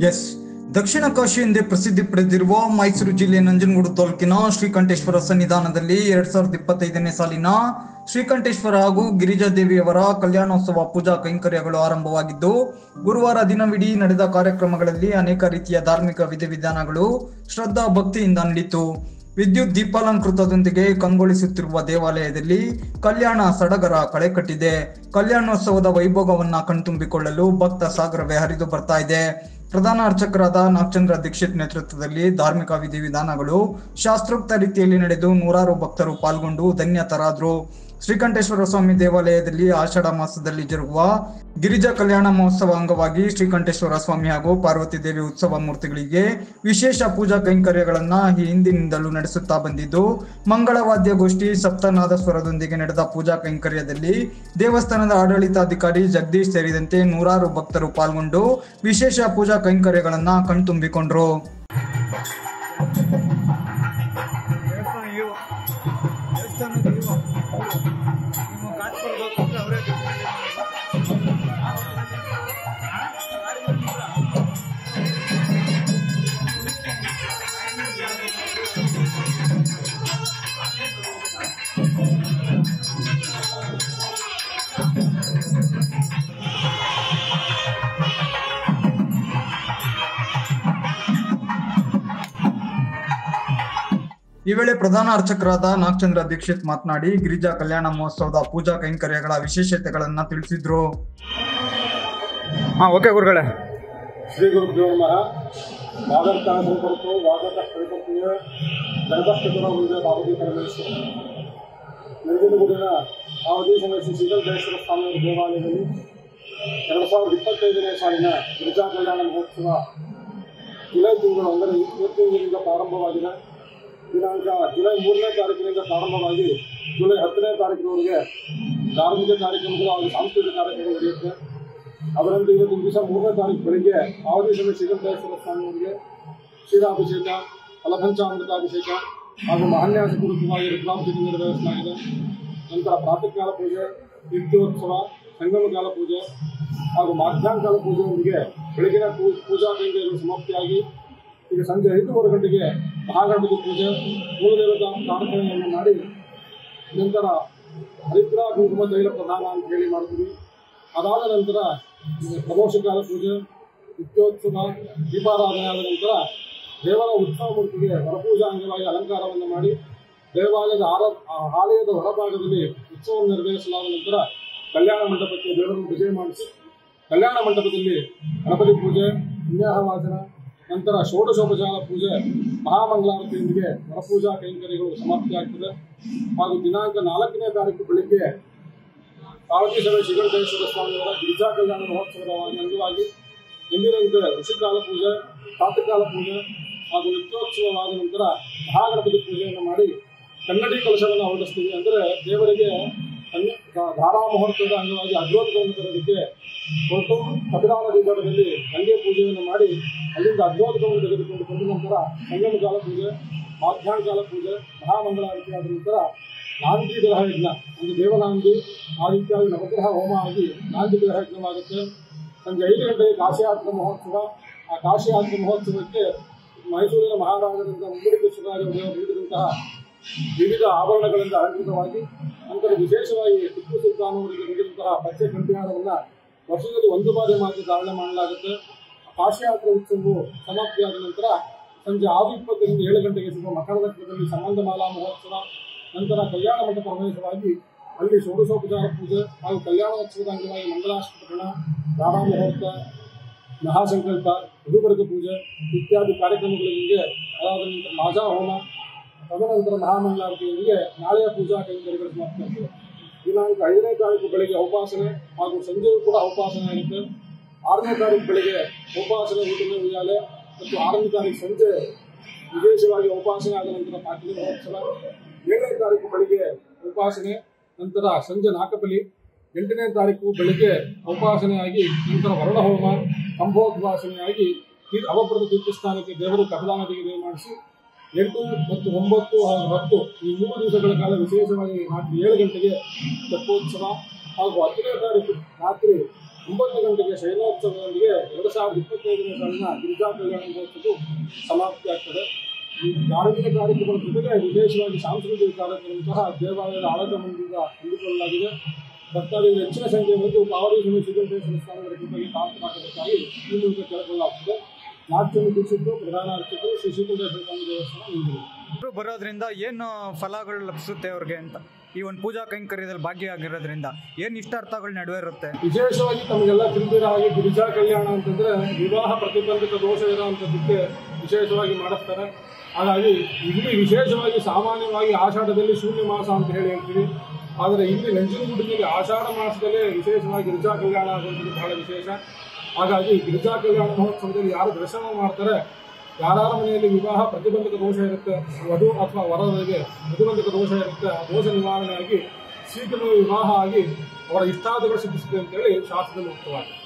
S, ದಕ್ಷಿಣ ಕಾಶಿ ಎಂದೇ ಪ್ರಸಿದ್ಧಿ ಪಡೆದಿರುವ ಮೈಸೂರು ಜಿಲ್ಲೆ ನಂಜನಗೂಡು ತಾಲೂಕಿನ ಶ್ರೀಕಂಠೇಶ್ವರ ಸನ್ನಿಧಾನದಲ್ಲಿ 2025ನೇ ಸಾಲಿನ ಶ್ರೀಕಂಠೇಶ್ವರ ಹಾಗೂ ಗಿರಿಜಾದೇವಿಯವರ ಕಲ್ಯಾಣೋತ್ಸವ ಪೂಜಾ ಕೈಂಕರ್ಯಗಳು ಆರಂಭವಾಗಿದ್ದು, ಗುರುವಾರ ದಿನವಿಡೀ ನಡೆದ ಕಾರ್ಯಕ್ರಮಗಳಲ್ಲಿ ಅನೇಕ ರೀತಿಯ ಧಾರ್ಮಿಕ ವಿಧಿವಿಧಾನಗಳು ಶ್ರದ್ಧಾ ಭಕ್ತಿಯಿಂದ ನಡೆಯಿತು. ವಿದ್ಯುತ್ ದೀಪಾಲಂಕೃತದೊಂದಿಗೆ ಕಂಗೊಳಿಸುತ್ತಿರುವ ದೇವಾಲಯದಲ್ಲಿ ಕಲ್ಯಾಣ ಸಡಗರ ಕಳೆಕಟ್ಟಿದೆ. ಕಲ್ಯಾಣೋತ್ಸವದ ವೈಭವವನ್ನ ಕಣ್ತುಂಬಿಕೊಳ್ಳಲು ಭಕ್ತ ಸಾಗರವೇ ಹರಿದು ಬರ್ತಾ ಇದೆ. ಪ್ರಧಾನ ಅರ್ಚಕರಾದ ನಾಗಚಂದ್ರ ದೀಕ್ಷಿತ್ ನೇತೃತ್ವದಲ್ಲಿ ಧಾರ್ಮಿಕ ವಿಧಿವಿಧಾನಗಳು ಶಾಸ್ತ್ರೋಕ್ತ ರೀತಿಯಲ್ಲಿ ನಡೆದು ನೂರಾರು ಭಕ್ತರು ಪಾಲ್ಗೊಂಡು ಧನ್ಯತರಾದರು. ಶ್ರೀಕಂಠೇಶ್ವರ ಸ್ವಾಮಿ ದೇವಾಲಯದಲ್ಲಿ ಆಷಾಢ ಮಾಸದಲ್ಲಿ ಜರುಗುವ ಗಿರಿಜಾ ಕಲ್ಯಾಣ ಮಹೋತ್ಸವ ಅಂಗವಾಗಿ ಶ್ರೀಕಂಠೇಶ್ವರ ಸ್ವಾಮಿ ಹಾಗೂ ಪಾರ್ವತಿ ದೇವಿ ಉತ್ಸವ ಮೂರ್ತಿಗಳಿಗೆ ವಿಶೇಷ ಪೂಜಾ ಕೈಂಕರ್ಯಗಳನ್ನ ಈ ಹಿಂದಿನಿಂದಲೂ ನಡೆಸುತ್ತಾ ಬಂದಿದ್ದು, ಮಂಗಳವಾದ್ಯ ಗೋಷ್ಠಿ ಸಪ್ತನಾದ ಸ್ವರದೊಂದಿಗೆ ನಡೆದ ಪೂಜಾ ಕೈಂಕರ್ಯದಲ್ಲಿ ದೇವಸ್ಥಾನದ ಆಡಳಿತಾಧಿಕಾರಿ ಜಗದೀಶ್ ಸೇರಿದಂತೆ ನೂರಾರು ಭಕ್ತರು ಪಾಲ್ಗೊಂಡು ವಿಶೇಷ ಪೂಜಾ ಕೈಂಕರ್ಯಗಳನ್ನ ಕಣ್ತುಂಬಿಕೊಂಡ್ರು. ಈ ವೇಳೆ ಪ್ರಧಾನ ಅರ್ಚಕರಾದ ನಾಗಚಂದ್ರ ದೀಕ್ಷಿತ್ ಮಾತನಾಡಿ ಗಿರಿಜಾ ಕಲ್ಯಾಣ ಮಹೋತ್ಸವದ ಪೂಜಾ ಕೈಂಕರ್ಯಗಳ ವಿಶೇಷತೆಗಳನ್ನ ತಿಳಿಸಿದ್ರು. ಓಕೆ ಗುರುಗಳೇ. ಶ್ರೀ ಗುರುಭ್ಯೋ ನಮಃ. ವಾಗರ್ತ ಸಂಪರ್ಕೋ ವಾಗತ ಪರಿಪತ್ನಿಯ ಗಣಪತಿಗಳ ಮುಂದೆ ಪಾರ್ವತಿ ಪರಮೇಶ್ವರ ನಂಜನಗೂಡಿನ ಪಾರ್ವತಿ ಸಮೇತ ಶ್ರೀಕಂಠೇಶ್ವರ ಸ್ವಾಮಿಯವರ ದೇವಾಲಯದಲ್ಲಿ 2025ನೇ ಸಾಲಿನ ಗಿರಿಜಾ ಕಲ್ಯಾಣ ಮಹೋತ್ಸವ ಜುಲೈ ತಿಂಗಳು ಅಂದರೆ ಇವತ್ತಿನಿಂದ ಪ್ರಾರಂಭವಾಗಿದೆ. ದಿನಾಂಕ ಜುಲೈ 3ನೇ ತಾರೀಕಿನಿಂದ ಪ್ರಾರಂಭವಾಗಿ ಜುಲೈ 10ನೇ ತಾರೀಕಿನವರೆಗೆ ಧಾರ್ಮಿಕ ಕಾರ್ಯಕ್ರಮಗಳು ಹಾಗೂ ಸಾಂಸ್ಕೃತಿಕ ಕಾರ್ಯಕ್ರಮಗಳು ನಡೆಯುತ್ತೆ. ಅದರಂತೆ ಇವತ್ತಿನ ದಿವಸ 3ನೇ ತಾರೀಕು ಬೆಳಿಗ್ಗೆ ಪಾರ್ವತಿ ಸಮೇತ ಶ್ರೀಕಂಠೇಶ್ವರ ಸ್ವಾಮಿಯವರಿಗೆ ಕ್ಷೀರಾಭಿಷೇಕ, ಫಲಪಂಚಾಮೃತಾಭಿಷೇಕ ಹಾಗೂ ಮಹಾನ್ಯಾಸ ಪೂರ್ವಕವಾಗಿ ರುದ್ರಾಭಿಷೇಕ ನೆರವೇರಿಸಲಾಗಿದೆ. ನಂತರ ಪ್ರಾತಃ ಕಾಲ ಪೂಜೆ, ನಿತ್ಯೋತ್ಸವ, ಸಂಗಮಕಾಲ ಪೂಜೆ ಹಾಗೂ ಮಧ್ಯಾಹ್ನಕಾಲ ಪೂಜೆಯೊಂದಿಗೆ ಬೆಳಗಿನ ಪೂಜಾ ಕೈಂಕರ್ಯಗಳು ಸಮಾಪ್ತಿಯಾಗಿ ಈಗ ಸಂಜೆ 5:30 ಗಂಟೆಗೆ ಮಹಾಗಣಪತಿ ಪೂಜೆ, ಮೂಲದೇವತಾ ಪ್ರಾರ್ಥನೆಯನ್ನು ಮಾಡಿ ನಂತರ ಹರಿದ್ರ ಕುಂಕುಮ ತೈಲ ಪ್ರದಾನ ಅಂತ ಹೇಳಿ ಮಾಡ್ತೀವಿ. ಅದಾದ ನಂತರ ಪ್ರದೋಷಕಾಲ ಪೂಜೆ, ನಿತ್ಯೋತ್ಸವ, ದೀಪಾರಾಧನೆ ಆದ ನಂತರ ದೇವರ ಉತ್ಸವ ಮೂರ್ತಿಗೆ ವರಪೂಜಾ ಅಂಗವಾಗಿ ಅಲಂಕಾರವನ್ನು ಮಾಡಿ ದೇವಾಲಯದ ಆಲಯದ ಹೊರಭಾಗದಲ್ಲಿ ಉತ್ಸವವನ್ನು ನೆರವೇರಿಸಲಾದ ನಂತರ ಕಲ್ಯಾಣ ಮಂಟಪಕ್ಕೆ ದೇವರನ್ನು ಪೂಜೆ ಮಾಡಿಸಿ ಕಲ್ಯಾಣ ಮಂಟಪದಲ್ಲಿ ಗಣಪತಿ ಪೂಜೆ, ಪುಣ್ಯಾಹವಾಚನ, ನಂತರ ಷೋಡಶೋಪಚಾರ ಪೂಜೆ, ಮಹಾಮಂಗಳಾರತಿಯೊಂದಿಗೆ ವರಪೂಜಾ ಕೈಂಕರ್ಯಗಳು ಸಮಾಪ್ತಿಯಾಗ್ತದೆ. ಹಾಗೂ ದಿನಾಂಕ 4ನೇ ತಾರೀಕು ಬೆಳಿಗ್ಗೆ ಪಾರ್ವತಿ ಸಮೇತ ಶ್ರೀಕಂಠೇಶ್ವರ ಸ್ವಾಮಿಯವರ ಗಿರಿಜಾ ಕಲ್ಯಾಣ ಮಹೋತ್ಸವದ ಅಂಗವಾಗಿ ಎಂದಿನಂತೆ ಋಷಿಕಾಲ ಪೂಜೆ, ಪ್ರಾತಃಕಾಲ ಪೂಜೆ ಹಾಗೂ ನಿತ್ಯೋತ್ಸವವಾದ ನಂತರ ಮಹಾಗಣಪತಿ ಪೂಜೆಯನ್ನು ಮಾಡಿ ಕನ್ನಡಿ ಕಲಶವನ್ನು ಹೊರಡಿಸ್ತೀವಿ. ಅಂದರೆ ದೇವರಿಗೆ ಧಾರಾ ಮುಹೂರ್ತದ ಅಂಗವಾಗಿ ಅಗ್ರೋದಕವನ್ನು ತರೋದಕ್ಕೆ ಹೊರಟು ಕಪಿಲಾ ನದಿ ತಟದಲ್ಲಿ ಗಂಗೆ ಪೂಜೆಯನ್ನು ಮಾಡಿ ಅಲ್ಲಿಂದ ಅಗ್ರೋದಕವನ್ನು ತೆಗೆದುಕೊಂಡು ಬಂದ ನಂತರ ಸಂಗಮಕಾಲ ಪೂಜೆ, ಮಧ್ಯಾಹ್ನಕಾಲ ಪೂಜೆ, ಮಹಾಮಂಗಳಾರತಿ ಆದ ನಂತರ ನಾಂದಿ ಗ್ರಹ ಯಜ್ಞ, ಒಂದು ದೇವನಾಂದಿ ಆ ರೀತಿಯಾಗಿ ನವಗ್ರಹ ಹೋಮ ಆಗಿ ನಾಂದಿ ಗ್ರಹ ಯಜ್ಞವಾಗುತ್ತೆ. ಸಂಜೆ 5 ಗಂಟೆಗೆ ಕಾಶಿಯಾತ್ರ ಮಹೋತ್ಸವ. ಆ ಕಾಶಿಯಾತ್ರ ಮಹೋತ್ಸವಕ್ಕೆ ಮೈಸೂರಿನ ಮಹಾರಾಜರಿಂದ ಮುಂಬಡಿಕೆ ಸುಧಾರಿಯವರು ನೀಡಿದಂತಹ ವಿವಿಧ ಆಭರಣಗಳಿಂದ ಅಲಂಕೃತವಾಗಿ ನಂತರ ವಿಶೇಷವಾಗಿ ಟಿಪ್ಪು ಸುಲ್ತಾನ್ ಅವರಿಗೆ ನೀಡಿದಂತಹ ಪಚ್ಚೆ ಕಂಠಿಹಾರವನ್ನು ವರ್ಷದಲ್ಲಿ 1 ಬಾರಿ ಮಾತ್ರ ಧಾರಣೆ ಮಾಡಲಾಗುತ್ತೆ. ಕಾಶಿಯಾತ್ರೆ ಉತ್ಸವವು ಸಮಾಪ್ತಿಯಾದ ನಂತರ ಸಂಜೆ 6:20ರಿಂದ 7 ಗಂಟೆಗೆ ಸಿಗುವ ಮಕರದಕ್ಷದಲ್ಲಿ ಸಂಬಂಧಮಾಲಾ ಮಹೋತ್ಸವ, ನಂತರ ಕಲ್ಯಾಣ ಮಂಟಪ ಪ್ರವೇಶವಾಗಿ ಅಲ್ಲಿ ಷೋಡಶೋಪಚಾರ ಪೂಜೆ ಹಾಗೂ ಕಲ್ಯಾಣೋತ್ಸವದ ಅಂಗವಾಗಿ ಮಂಗಲಾಷ್ಟಕರಣ, ಧಾರಾ ಮುಹೂರ್ತ, ಮಹಾಸಂಕಲ್ಪ, ಗುರುವರ್ಗ ಪೂಜೆ ಇತ್ಯಾದಿ ಕಾರ್ಯಕ್ರಮಗಳೊಂದಿಗೆ ಅದಾದ ನಂತರ ಮಾಜಾ ಹೋಮ, ತದನಂತರ ಮಹಾಮಂಗಳಾರತಿಯೊಂದಿಗೆ ನಾಳೆಯ ಪೂಜಾ ಕೈಂಕರ್ಯಗಳು ಸಮಾಪ್ತಿಯಾಗಿದೆ. ದಿನಾಂಕ 5ನೇ ತಾರೀಕು ಬೆಳಗ್ಗೆ ಉಪಾಸನೆ ಹಾಗೂ ಸಂಜೆಯೂ ಕೂಡ ಉಪಾಸನೆ ಆಗುತ್ತೆ. 6ನೇ ತಾರೀಕು ಬೆಳಗ್ಗೆ ಉಪಾಸನೆ, ಊಟದ ಉಯ್ಯಾಲೆ ಮತ್ತು 6ನೇ ತಾರೀಕು ಸಂಜೆ ವಿಶೇಷವಾಗಿ ಉಪಾಸನೆ ಆದ ನಂತರ ಪಾಟಲಿ ಮಹೋತ್ಸವ. 7ನೇ ತಾರೀಕು ಬೆಳಗ್ಗೆ ಉಪಾಸನೆ, ನಂತರ ಸಂಜೆ ನಾಕಬಲಿ. 8ನೇ ತಾರೀಕು ಬೆಳಗ್ಗೆ ಉಪಾಸನೆಯಾಗಿ ನಂತರ ವರುಣ ಹೋಮ, ಕಂಭೋದ್ವಾಸನೆಯಾಗಿ ಅವಪ್ರದ ತೀರ್ಥಸ್ಥಾನಕ್ಕೆ ದೇವರು ಕಪಿಲಾ ನದಿಗೆ ನೀರು ಮಾಡಿಸಿ 8 ಮತ್ತು 9 ಹಾಗೂ 10 ಈ 3 ದಿವಸಗಳ ಕಾಲ ವಿಶೇಷವಾಗಿ ರಾತ್ರಿ 7 ಗಂಟೆಗೆ ತೆಪ್ಪೋತ್ಸವ ಹಾಗೂ 10ನೇ ತಾರೀಕು ರಾತ್ರಿ 9 ಗಂಟೆಗೆ ಶಯನೋತ್ಸವದೊಂದಿಗೆ 2025ನೇ ಸಾಲಿನ ಗಿರಿಜಾ ಕಲ್ಯಾಣ ಮಹೋತ್ಸವ ಸಮಾಪ್ತಿಯಾಗ್ತದೆ. ಈ ಧಾರ್ಮಿಕ ಕಾರ್ಯಕ್ರಮಗಳ ಜೊತೆಗೆ ವಿಶೇಷವಾಗಿ ಸಾಂಸ್ಕೃತಿಕ ಕಾರ್ಯಕ್ರಮ ಸಹ ದೇವಾಲಯದ ಆಡಳಿತ ಮಂಡಳಿಯಿಂದ ಹಮ್ಮಿಕೊಳ್ಳಲಾಗಿದೆ. ಭಕ್ತಾದಿಗಳು ಹೆಚ್ಚಿನ ಸಂಖ್ಯೆ ಬಂದು ಕಾವಡಿ ಶ್ರೀಕಂಠೇಶ್ವರ ಸ್ವಾಮಿಗಳ ಕೃಪೆಗೆ ಪಾತ್ರರಾಗಬೇಕಾಗಿ ಈ ಮೂಲಕ ಕೇಳಿಕೊಳ್ಳಲಾಗುತ್ತದೆ. ನಾಟ್ಯವನ್ನು ವೀಕ್ಷಿಸಲು ಪ್ರಧಾನ ಅರ್ಚಕರು ಶ್ರೀ ಶ್ರೀಕಂಠೇಶ್ವರ ಸ್ವಾಮಿ ದೇವಸ್ಥಾನ ನೀಡಿದರು. ಬರೋದ್ರಿಂದ ಏನು ಫಲಗಳು ಲಭಿಸುತ್ತೆ ಅವ್ರಿಗೆ ಅಂತ, ಈ ಒಂದು ಪೂಜಾ ಕೈಂಕರ್ಯದಲ್ಲಿ ಭಾಗಿಯಾಗಿರೋದ್ರಿಂದ ಏನು ಇಷ್ಟಾರ್ಥಗಳು ನಡುವೆ ಇರುತ್ತೆ? ವಿಶೇಷವಾಗಿ ತಮಗೆಲ್ಲ ತಿಳಿದಿರೋ ಹಾಗೆ ಗಿರಿಜಾ ಕಲ್ಯಾಣ ಅಂತಂದ್ರೆ ವಿವಾಹ ಪ್ರತಿಬಂಧಕ ದೋಷ ಇರೋಂಥದ್ದಕ್ಕೆ ವಿಶೇಷವಾಗಿ ಮಾಡಿಸ್ತಾರೆ. ಹಾಗಾಗಿ ಇಲ್ಲಿ ವಿಶೇಷವಾಗಿ ಸಾಮಾನ್ಯವಾಗಿ ಆಷಾಢದಲ್ಲಿ ಶೂನ್ಯ ಮಾಸ ಅಂತ ಹೇಳ್ತೀವಿ. ಆದರೆ ಇಲ್ಲಿ ನಂಜನಗೂಡಿನಲ್ಲಿ ಆಷಾಢ ಮಾಸದಲ್ಲೇ ವಿಶೇಷವಾಗಿ ಗಿರಿಜಾ ಕಲ್ಯಾಣ ಆಗುವಂಥದ್ದು ಬಹಳ ವಿಶೇಷ. ಹಾಗಾಗಿ ಗಿರಿಜಾ ಕಲ್ಯಾಣ ಮಹೋತ್ಸವದಲ್ಲಿ ಯಾರು ದರ್ಶನ ಮಾಡ್ತಾರೆ, ಯಾರ ಮನೆಯಲ್ಲಿ ವಿವಾಹ ಪ್ರತಿಬಂಧಕ ದೋಷ ಇರುತ್ತೆ, ವಧು ಅಥವಾ ವರರಿಗೆ ಪ್ರತಿಬಂಧಕ ದೋಷ ಇರುತ್ತೆ, ಆ ದೋಷ ನಿವಾರಣೆಯಾಗಿ ಶೀಘ್ರವೇ ವಿವಾಹ ಆಗಿ ಅವರ ಇಷ್ಟಾರ್ಥಗಳು ಸಿದ್ಧಿಸುತ್ತೆ ಅಂತೇಳಿ ಶಾಸ್ತ್ರದಲ್ಲಿ ಉಕ್ತವಾಗಿದೆ.